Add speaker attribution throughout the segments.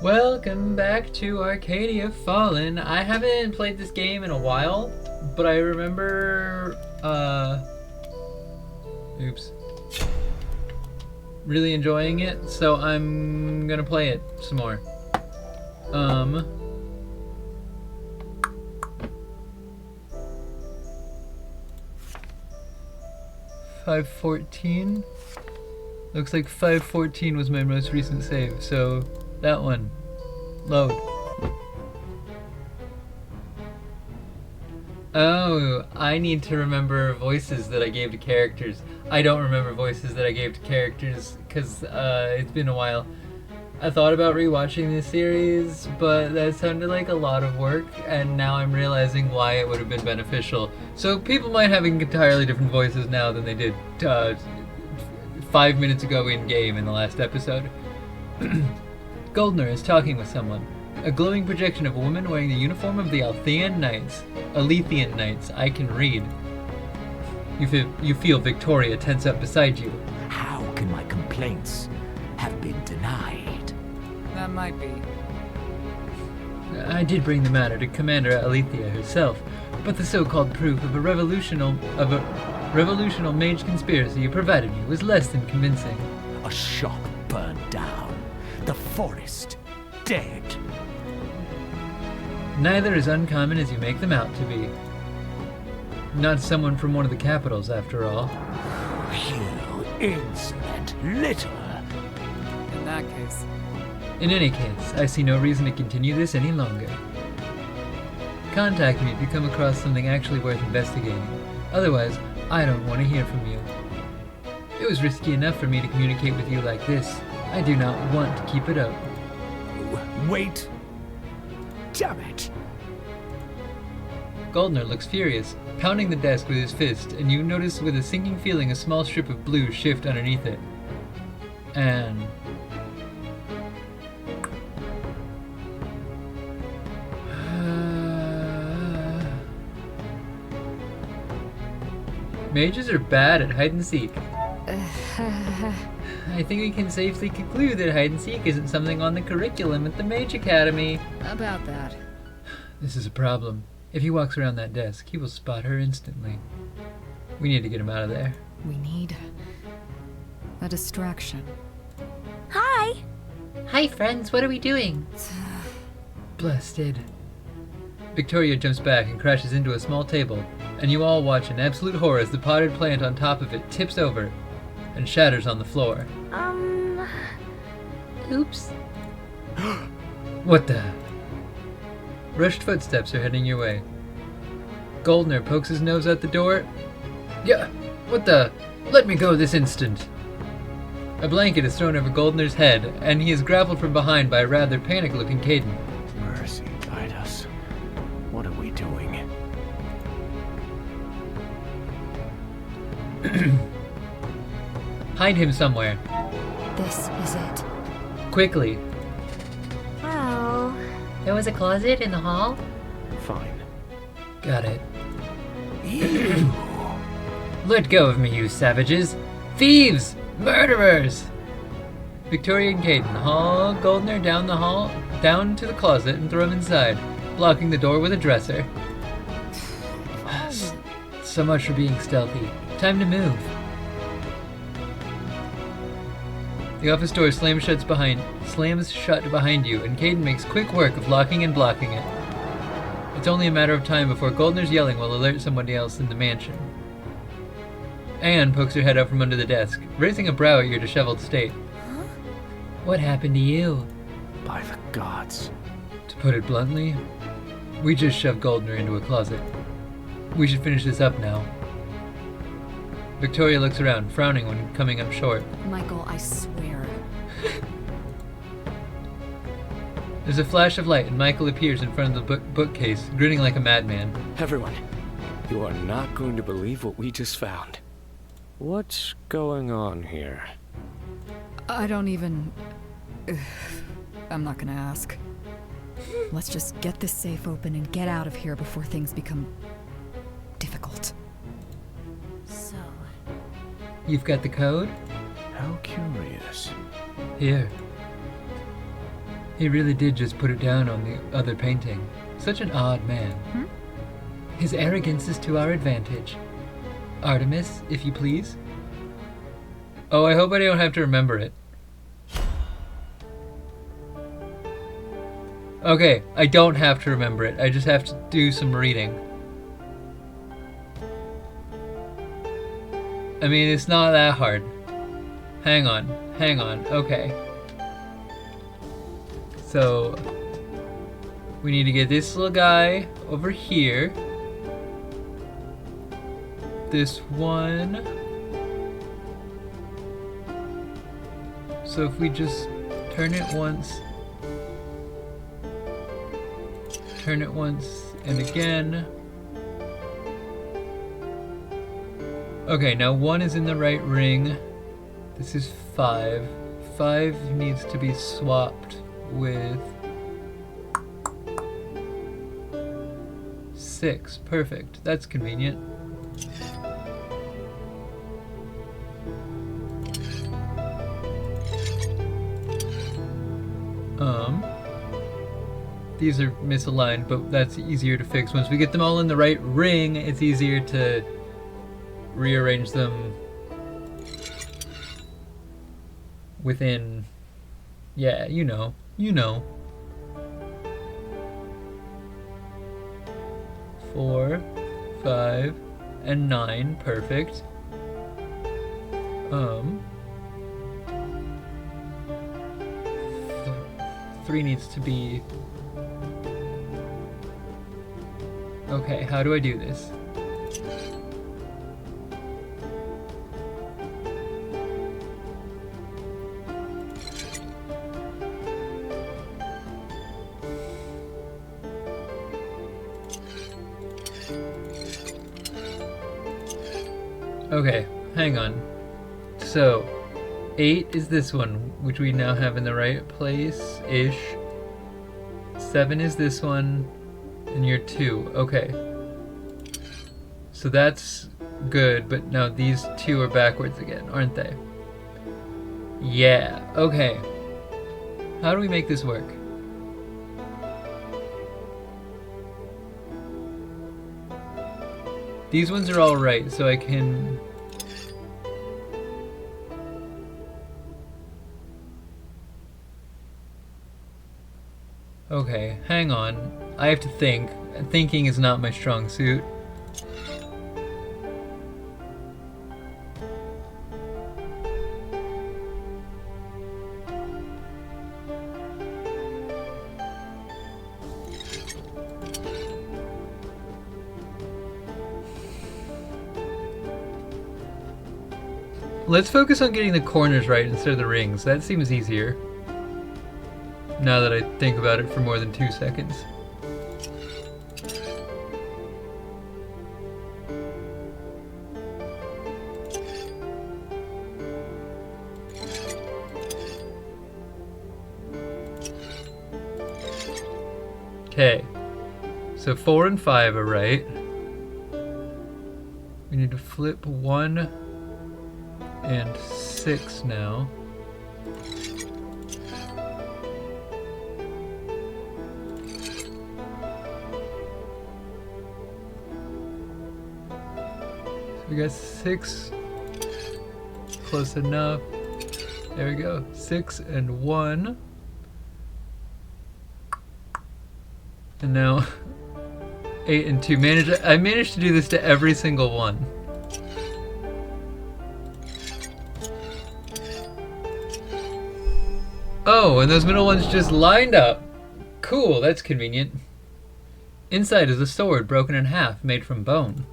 Speaker 1: Welcome back to Arcadia Fallen. I haven't played this game in a while, but I remember, really enjoying it, so I'm gonna play it some more. 514. Looks like 514 was my most recent save, so that one. Load. Oh, I need to remember voices that I gave to characters. I don't remember voices that I gave to characters because it's been a while. I thought about rewatching this series, but that sounded like a lot of work, and now I'm realizing why it would have been beneficial. So people might have entirely different voices now than they did 5 minutes ago in-game in the last episode. Goldner is talking with someone. A glowing projection of a woman wearing the uniform of the Alethian Knights. I can read. You feel Victoria tense up beside you.
Speaker 2: How can my complaints have been denied?
Speaker 3: That might be.
Speaker 1: I did bring the matter to Commander Alethea herself, but the so-called proof of a revolutional mage conspiracy you provided me was less than convincing.
Speaker 2: A shop burned down. The forest dead.
Speaker 1: Neither as uncommon as you make them out to be. Not someone from one of the capitals, after all.
Speaker 2: You insolent little.
Speaker 3: In that case.
Speaker 1: In any case, I see no reason to continue this any longer. Contact me if you come across something actually worth investigating. Otherwise, I don't want to hear from you. It was risky enough for me to communicate with you like this. I do not want to keep it up.
Speaker 2: Wait. Damn it.
Speaker 1: Goldner looks furious, pounding the desk with his fist, and you notice with a sinking feeling a small strip of blue shift underneath it. And... mages are bad at hide-and-seek. I think we can safely conclude that hide-and-seek isn't something on the curriculum at the Mage Academy.
Speaker 3: About that.
Speaker 1: This is a problem. If he walks around that desk, he will spot her instantly. We need to get him out of there.
Speaker 4: We need a distraction.
Speaker 5: Hi!
Speaker 6: Hi friends, what are we doing?
Speaker 1: Blasted. Victoria jumps back and crashes into a small table, and you all watch in absolute horror as the potted plant on top of it tips over and shatters on the floor.
Speaker 6: Oops.
Speaker 1: What the? Rushed footsteps are heading your way. Goldner pokes his nose out the door. Yeah, what the? Let me go this instant. A blanket is thrown over Goldner's head, and he is grappled from behind by a rather panic-looking Caden.
Speaker 2: Mercy, guide us. What are we doing?
Speaker 1: Hide him somewhere.
Speaker 4: This is it.
Speaker 1: Quickly.
Speaker 5: Well...
Speaker 6: There was a closet in the hall?
Speaker 2: Fine.
Speaker 1: Got it.
Speaker 2: Ew.
Speaker 1: Let go of me, you savages! Thieves! Murderers! Victoria and Caden haul Goldner down the hall, down to the closet, and throw him inside, blocking the door with a dresser. So much for being stealthy. Time to move. The office door slams shut behind you, and Caden makes quick work of locking and blocking it. It's only a matter of time before Goldner's yelling will alert somebody else in the mansion. Anne pokes her head out from under the desk, raising a brow at your disheveled state.
Speaker 5: Huh?
Speaker 1: What happened to you?
Speaker 2: By the gods.
Speaker 1: To put it bluntly, we just shoved Goldner into a closet. We should finish this up now. Victoria looks around, frowning when coming up short.
Speaker 4: Michael, I swear.
Speaker 1: There's a flash of light and Michael appears in front of the bookcase, grinning like a madman.
Speaker 7: Everyone, you are not going to believe what we just found. What's going on here?
Speaker 4: I don't even... I'm not gonna ask. Let's just get this safe open and get out of here before things become... difficult.
Speaker 5: So...
Speaker 1: You've got the code?
Speaker 2: How curious.
Speaker 1: Here. He really did just put it down on the other painting. Such an odd man. His arrogance is to our advantage. Artemis, if you please. Oh, I hope I don't have to remember it. Okay, I don't have to remember it. I just have to do some reading. I mean, it's not that hard. Hang on. Okay. So, we need to get this little guy over here. This one. So if we just turn it once and again. Okay, now 1 is in the right ring. This is 5. 5 needs to be swapped with 6. Perfect. That's convenient. These are misaligned, but that's easier to fix. Once we get them all in the right ring, it's easier to rearrange them within, yeah, you know. 4, 5, and 9, perfect. 3 needs to be... Okay, how do I do this? Okay, hang on. So, 8 is this one, which we now have in the right place-ish. 7 is this one, and you're 2. Okay. So that's good, but now these 2 are backwards again, aren't they? Yeah, okay. How do we make this work? These ones are all right, so I can... Okay, hang on. I have to think. Thinking is not my strong suit. Let's focus on getting the corners right instead of the rings. That seems easier. Now that I think about it for more than 2 seconds. Okay. So 4 and 5 are right. We need to flip 1 and 6 now. So we got 6, close enough. There we go, 6 and 1. And now 8 and 2. I managed to do this to every single one. Oh, and those middle ones just lined up. Cool, that's convenient. Inside is a sword broken in half, made from bone.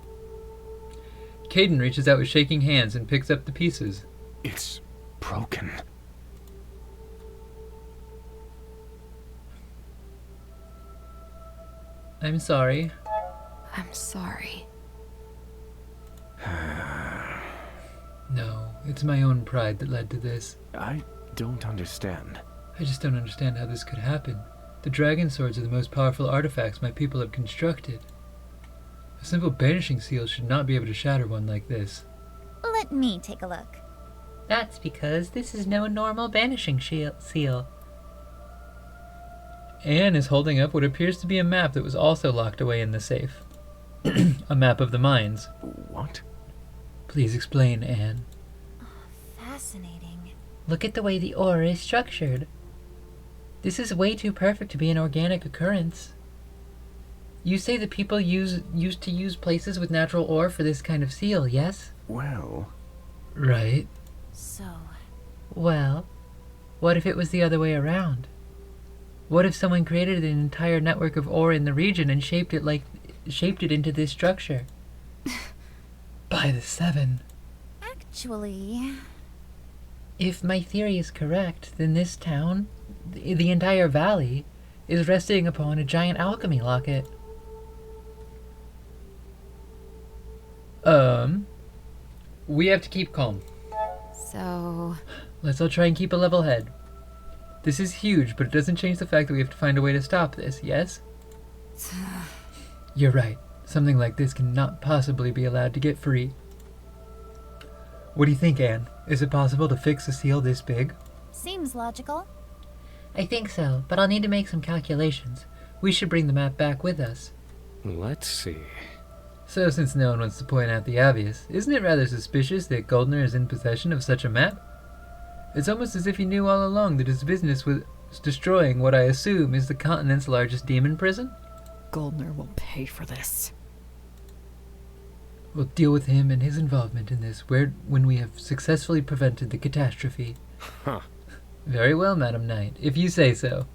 Speaker 1: Caden reaches out with shaking hands and picks up the pieces.
Speaker 2: It's broken.
Speaker 1: I'm sorry.
Speaker 4: I'm sorry.
Speaker 1: No, it's my own pride that led to this.
Speaker 2: I don't understand.
Speaker 1: I just don't understand how this could happen. The dragon swords are the most powerful artifacts my people have constructed. A simple banishing seal should not be able to shatter one like this.
Speaker 5: Let me take a look.
Speaker 6: That's because this is no normal banishing seal.
Speaker 1: Anne is holding up what appears to be a map that was also locked away in the safe. A map of the mines.
Speaker 7: What?
Speaker 1: Please explain, Anne.
Speaker 5: Fascinating.
Speaker 6: Look at the way the ore is structured. This is way too perfect to be an organic occurrence. You say the people used to use places with natural ore for this kind of seal, yes?
Speaker 7: Well...
Speaker 1: Right.
Speaker 5: So,
Speaker 6: Well, what if it was the other way around? What if someone created an entire network of ore in the region and shaped it into this structure?
Speaker 1: By the seven.
Speaker 5: actually,
Speaker 6: If my theory is correct, then this town, the entire valley, is resting upon a giant alchemy locket.
Speaker 1: We have to keep calm.
Speaker 4: So,
Speaker 1: Let's all try and keep a level head. This is huge, but it doesn't change the fact that we have to find a way to stop this, yes? You're right. Something like this cannot possibly be allowed to get free. What do you think, Anne? Is it possible to fix a seal this big?
Speaker 5: seems logical.
Speaker 6: I think so, but I'll need to make some calculations. We should bring the map back with us.
Speaker 7: Let's see.
Speaker 1: So, since no one wants to point out the obvious, isn't it rather suspicious that Goldner is in possession of such a map? It's almost as if he knew all along that his business was destroying what I assume is the continent's largest demon prison?
Speaker 4: Goldner will pay for this.
Speaker 1: We'll deal with him and his involvement in this when we have successfully prevented the catastrophe.
Speaker 7: Huh.
Speaker 1: Very well, Madam Knight, if you say so.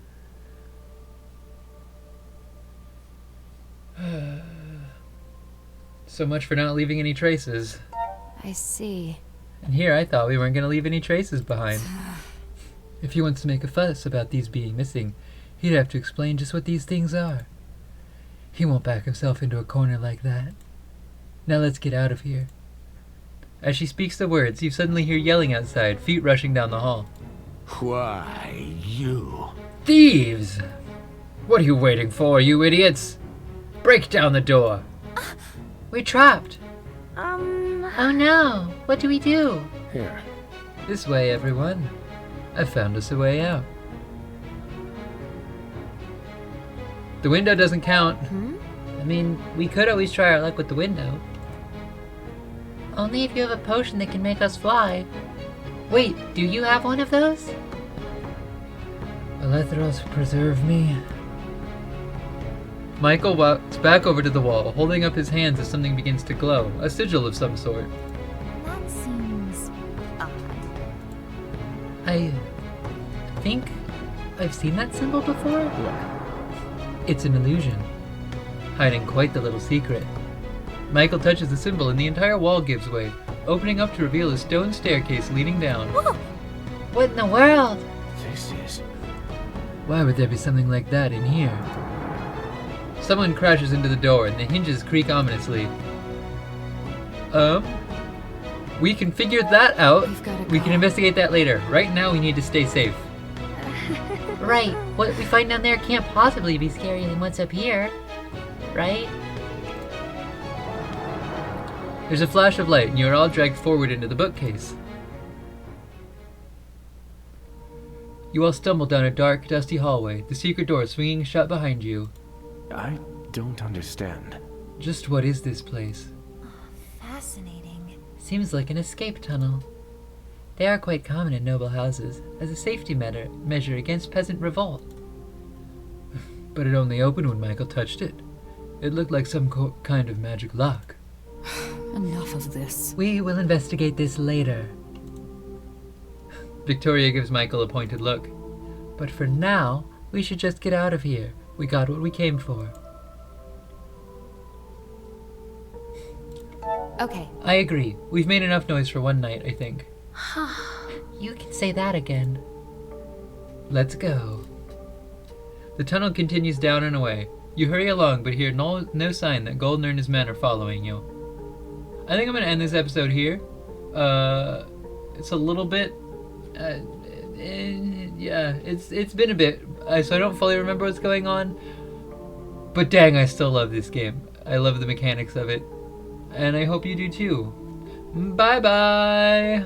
Speaker 1: So much for not leaving any traces.
Speaker 4: I see.
Speaker 1: And here I thought we weren't going to leave any traces behind. If he wants to make a fuss about these being missing, he'd have to explain just what these things are. He won't back himself into a corner like that. Now let's get out of here. As she speaks the words, you suddenly hear yelling outside, feet rushing down the hall.
Speaker 2: Why, you?
Speaker 1: Thieves! What are you waiting for, you idiots? Break down the door!
Speaker 6: We're trapped! Oh no! What do we do?
Speaker 7: Here.
Speaker 1: This way, everyone. I've found us a way out. The window doesn't count.
Speaker 6: I mean, we could always try our luck with the window. Only if you have a potion that can make us fly. Wait, do you have one of those?
Speaker 1: Alethros, preserve me. Michael walks back over to the wall, holding up his hands as something begins to glow, a sigil of some sort.
Speaker 5: That seems odd.
Speaker 6: I think I've seen that symbol before.
Speaker 1: It's an illusion, hiding quite the little secret. Michael touches the symbol and the entire wall gives way, opening up to reveal a stone staircase leading down.
Speaker 6: What in the world?
Speaker 2: This is...
Speaker 1: Why would there be something like that in here? Someone crashes into the door and the hinges creak ominously. We can figure that out.
Speaker 4: We've gotta
Speaker 1: We
Speaker 4: go.
Speaker 1: can investigate that later. Right now we need to stay safe.
Speaker 6: Right, what we find down there can't possibly be scarier than what's up here. Right?
Speaker 1: There's a flash of light and you are all dragged forward into the bookcase. You all stumble down a dark, dusty hallway, the secret door swinging shut behind you.
Speaker 7: I don't understand.
Speaker 1: Just what is this place?
Speaker 5: Fascinating.
Speaker 6: Seems like an escape tunnel. They are quite common in noble houses, as a safety measure against peasant revolt.
Speaker 1: But it only opened when Michael touched it. It looked like some kind of magic lock.
Speaker 4: Enough of this.
Speaker 6: We will investigate this later.
Speaker 1: Victoria gives Michael a pointed look.
Speaker 6: But for now, we should just get out of here. We got what we came for.
Speaker 5: Okay,
Speaker 1: I agree. We've made enough noise for one night, I think.
Speaker 6: You can say that again.
Speaker 1: Let's go. The tunnel continues down and away. You hurry along, but hear no sign that Goldner and his men are following you. I think I'm going to end this episode here. It's a little bit... yeah, it's been a bit, so I don't fully remember what's going on. But dang, I still love this game. I love the mechanics of it. And I hope you do too. Bye-bye!